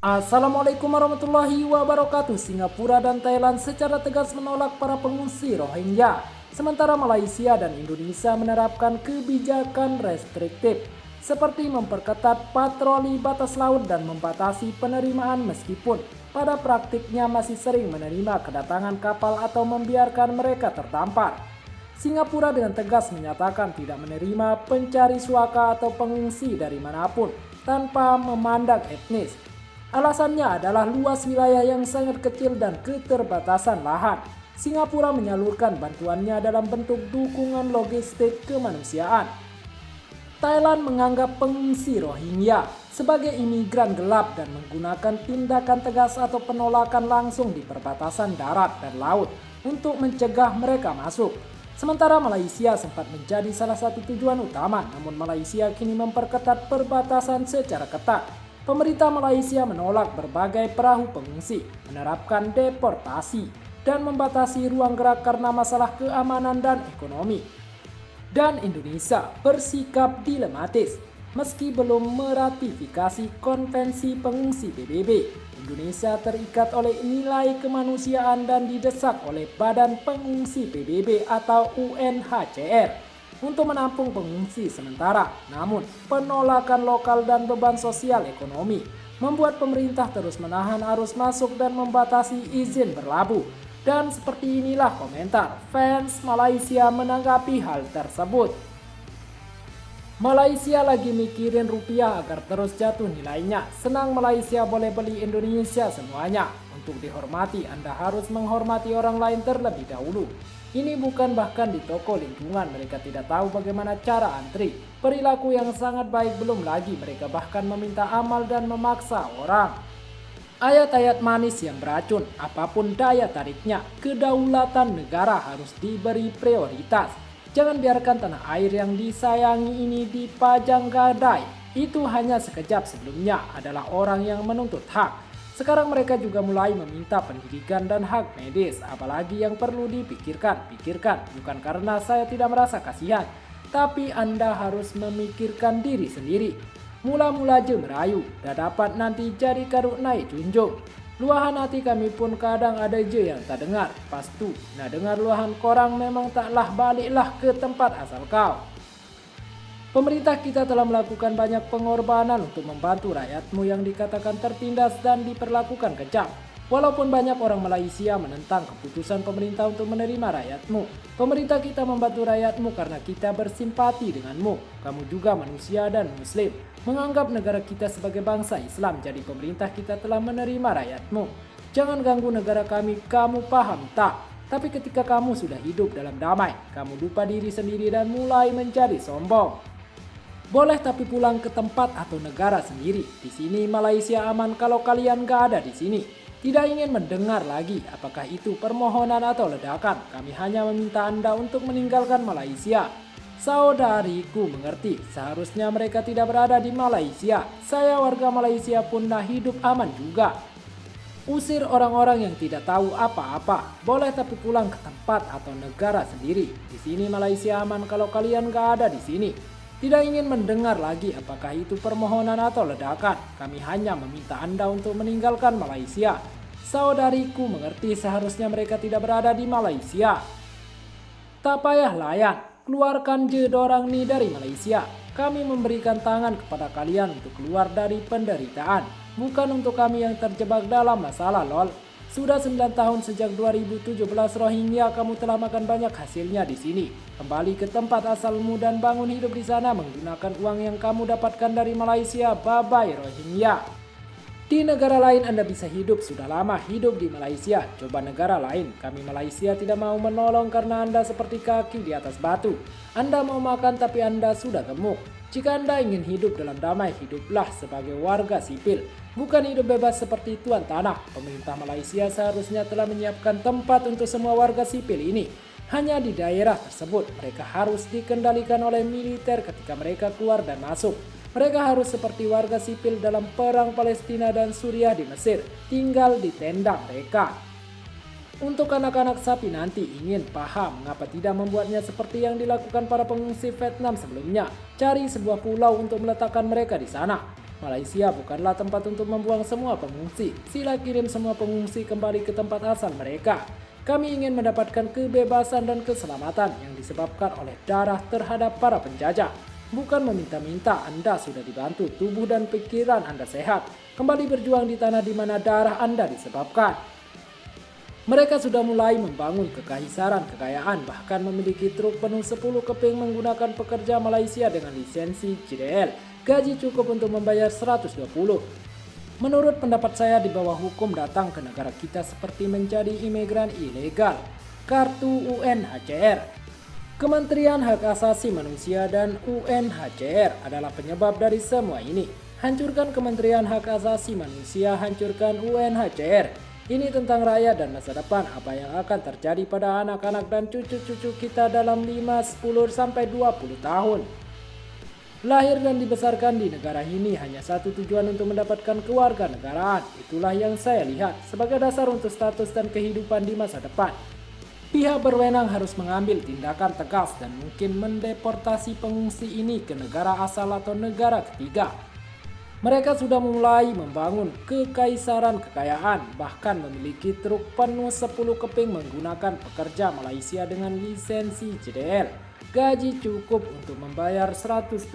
Assalamualaikum warahmatullahi wabarakatuh. Singapura dan Thailand secara tegas menolak para pengungsi Rohingya. Sementara Malaysia dan Indonesia menerapkan kebijakan restriktif seperti memperketat patroli batas laut dan membatasi penerimaan meskipun pada praktiknya masih sering menerima kedatangan kapal atau membiarkan mereka terdampar. Singapura dengan tegas menyatakan tidak menerima pencari suaka atau pengungsi dari manapun tanpa memandang etnis. Alasannya adalah luas wilayah yang sangat kecil dan keterbatasan lahan. Singapura menyalurkan bantuannya dalam bentuk dukungan logistik kemanusiaan. Thailand menganggap pengungsi Rohingya sebagai imigran gelap dan menggunakan tindakan tegas atau penolakan langsung di perbatasan darat dan laut untuk mencegah mereka masuk. Sementara Malaysia sempat menjadi salah satu tujuan utama, namun Malaysia kini memperketat perbatasan secara ketat. Pemerintah Malaysia menolak berbagai perahu pengungsi, menerapkan deportasi, dan membatasi ruang gerak karena masalah keamanan dan ekonomi. Dan Indonesia bersikap dilematis. Meski belum meratifikasi konvensi pengungsi PBB, Indonesia terikat oleh nilai kemanusiaan dan didesak oleh Badan Pengungsi PBB atau UNHCR untuk menampung pengungsi sementara. Namun, penolakan lokal dan beban sosial ekonomi membuat pemerintah terus menahan arus masuk dan membatasi izin berlabuh. Dan seperti inilah komentar fans Malaysia menanggapi hal tersebut. Malaysia lagi mikirin rupiah agar terus jatuh nilainya. Senang Malaysia boleh beli Indonesia semuanya. Untuk dihormati, Anda harus menghormati orang lain terlebih dahulu. Ini bukan bahkan di toko lingkungan mereka tidak tahu bagaimana cara antri. Perilaku yang sangat baik belum lagi mereka bahkan meminta amal dan memaksa orang. Ayat-ayat manis yang beracun, apapun daya tariknya, kedaulatan negara harus diberi prioritas. Jangan biarkan tanah air yang disayangi ini dipajang gadai. Itu hanya sekejap, sebelumnya adalah orang yang menuntut hak. Sekarang mereka juga mulai meminta pendidikan dan hak medis, apalagi yang perlu dipikirkan. Bukan karena saya tidak merasa kasihan, tapi Anda harus memikirkan diri sendiri. Mula-mula je merayu, dah dapat nanti jadi karuk naik junjung. Luahan hati kami pun kadang ada je yang tak dengar. Pastu, nak dengar luahan korang memang taklah baliklah ke tempat asal kau. Pemerintah kita telah melakukan banyak pengorbanan untuk membantu rakyatmu yang dikatakan tertindas dan diperlakukan kejam. Walaupun banyak orang Malaysia menentang keputusan pemerintah untuk menerima rakyatmu, pemerintah kita membantu rakyatmu karena kita bersimpati denganmu. Kamu juga manusia dan muslim, menganggap negara kita sebagai bangsa Islam, jadi pemerintah kita telah menerima rakyatmu. Jangan ganggu negara kami, kamu paham tak? Tapi ketika kamu sudah hidup dalam damai, kamu lupa diri sendiri dan mulai menjadi sombong. Boleh tapi pulang ke tempat atau negara sendiri. Di sini Malaysia aman kalau kalian gak ada di sini. Tidak ingin mendengar lagi apakah itu permohonan atau ledakan. Kami hanya meminta Anda untuk meninggalkan Malaysia. Saudariku mengerti, seharusnya mereka tidak berada di Malaysia. Saya warga Malaysia pun nak hidup aman juga. Usir orang-orang yang tidak tahu apa-apa. Boleh tapi pulang ke tempat atau negara sendiri. Di sini Malaysia aman kalau kalian gak ada di sini. Tidak ingin mendengar lagi apakah itu permohonan atau ledakan. Kami hanya meminta Anda untuk meninggalkan Malaysia. Saudariku mengerti, seharusnya mereka tidak berada di Malaysia. Tak payah layan, keluarkan je dorang ni dari Malaysia. Kami memberikan tangan kepada kalian untuk keluar dari penderitaan. Bukan untuk kami yang terjebak dalam masalah lol. Sudah 9 tahun sejak 2017 Rohingya kamu telah makan banyak hasilnya di sini. Kembali ke tempat asalmu dan bangun hidup di sana menggunakan uang yang kamu dapatkan dari Malaysia. Bye-bye Rohingya. Di negara lain Anda bisa hidup, sudah lama hidup di Malaysia. Coba negara lain. Kami Malaysia tidak mau menolong karena Anda seperti kaki di atas batu. Anda mau makan tapi Anda sudah gemuk. Jika Anda ingin hidup dalam damai, hiduplah sebagai warga sipil. Bukan hidup bebas seperti tuan tanah. Pemerintah Malaysia seharusnya telah menyiapkan tempat untuk semua warga sipil ini. Hanya di daerah tersebut, mereka harus dikendalikan oleh militer ketika mereka keluar dan masuk. Mereka harus seperti warga sipil dalam perang Palestina dan Suriah di Mesir, tinggal di tenda mereka. Untuk anak-anak sapi nanti ingin paham mengapa tidak membuatnya seperti yang dilakukan para pengungsi Vietnam sebelumnya. Cari sebuah pulau untuk meletakkan mereka di sana. Malaysia bukanlah tempat untuk membuang semua pengungsi. Sila kirim semua pengungsi kembali ke tempat asal mereka. Kami ingin mendapatkan kebebasan dan keselamatan yang disebabkan oleh darah terhadap para penjajah. Bukan meminta-minta. Anda sudah dibantu, tubuh dan pikiran Anda sehat. Kembali berjuang di tanah di mana darah Anda disebabkan. Mereka sudah mulai membangun kekaisaran kekayaan, bahkan memiliki truk penuh 10 keping menggunakan pekerja Malaysia dengan lisensi JDL. Gaji cukup untuk membayar 120. Menurut pendapat saya, di bawah hukum datang ke negara kita seperti menjadi imigran ilegal. Kartu UNHCR. Kementerian Hak Asasi Manusia dan UNHCR adalah penyebab dari semua ini. Hancurkan Kementerian Hak Asasi Manusia, hancurkan UNHCR. Ini tentang rakyat dan masa depan, apa yang akan terjadi pada anak-anak dan cucu-cucu kita dalam 5, 10, sampai 20 tahun. Lahir dan dibesarkan di negara ini hanya satu tujuan, untuk mendapatkan kewarganegaraan. Itulah yang saya lihat sebagai dasar untuk status dan kehidupan di masa depan. Pihak berwenang harus mengambil tindakan tegas dan mungkin mendeportasi pengungsi ini ke negara asal atau negara ketiga. Mereka sudah mulai membangun kekaisaran kekayaan, bahkan memiliki truk penuh 10 keping menggunakan pekerja Malaysia dengan lisensi JDL. Gaji cukup untuk membayar 120.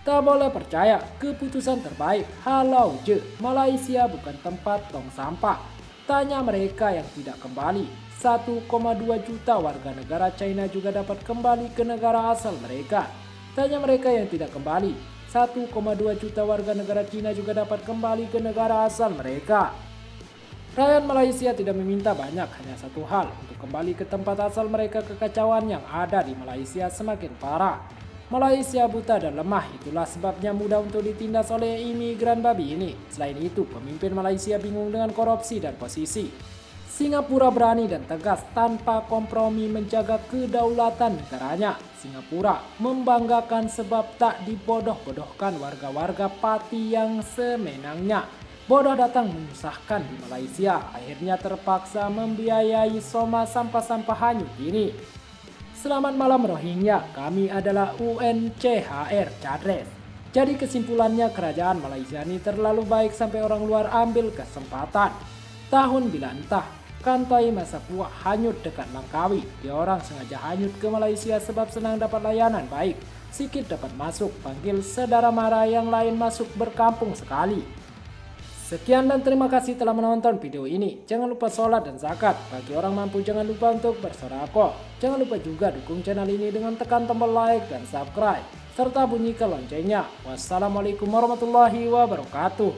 Tak boleh percaya, keputusan terbaik. Halau je, Malaysia bukan tempat tong sampah. Tanya mereka yang tidak kembali. 1,2 juta warga negara China juga dapat kembali ke negara asal mereka. Tanya mereka yang tidak kembali. 1,2 juta warga negara Cina juga dapat kembali ke negara asal mereka. Rakyat Malaysia tidak meminta banyak, hanya satu hal, untuk kembali ke tempat asal mereka. Kekacauan yang ada di Malaysia semakin parah. Malaysia buta dan lemah, itulah sebabnya mudah untuk ditindas oleh imigran babi ini. Selain itu, pemimpin Malaysia bingung dengan korupsi dan posisi. Singapura berani dan tegas tanpa kompromi menjaga kedaulatan negaranya. Singapura membanggakan sebab tak dibodoh-bodohkan warga-warga Pati yang semenangnya. Bodoh datang menyusahkan di Malaysia, akhirnya terpaksa membiayai Soma sampah-sampah hanyut ini. Selamat malam Rohingya, kami adalah UNCHR Cadres. Jadi kesimpulannya, kerajaan Malaysia ini terlalu baik sampai orang luar ambil kesempatan. Tahun bila entah, Kantai Masa Puak hanyut dekat Langkawi. Dia orang sengaja hanyut ke Malaysia sebab senang dapat layanan baik. Sikit dapat masuk, panggil saudara mara yang lain masuk, berkampung sekali. Sekian dan terima kasih telah menonton video ini. Jangan lupa sholat dan zakat. Bagi orang mampu jangan lupa untuk bersedekah. Jangan lupa juga dukung channel ini dengan tekan tombol like dan subscribe, serta bunyikan loncengnya. Wassalamualaikum warahmatullahi wabarakatuh.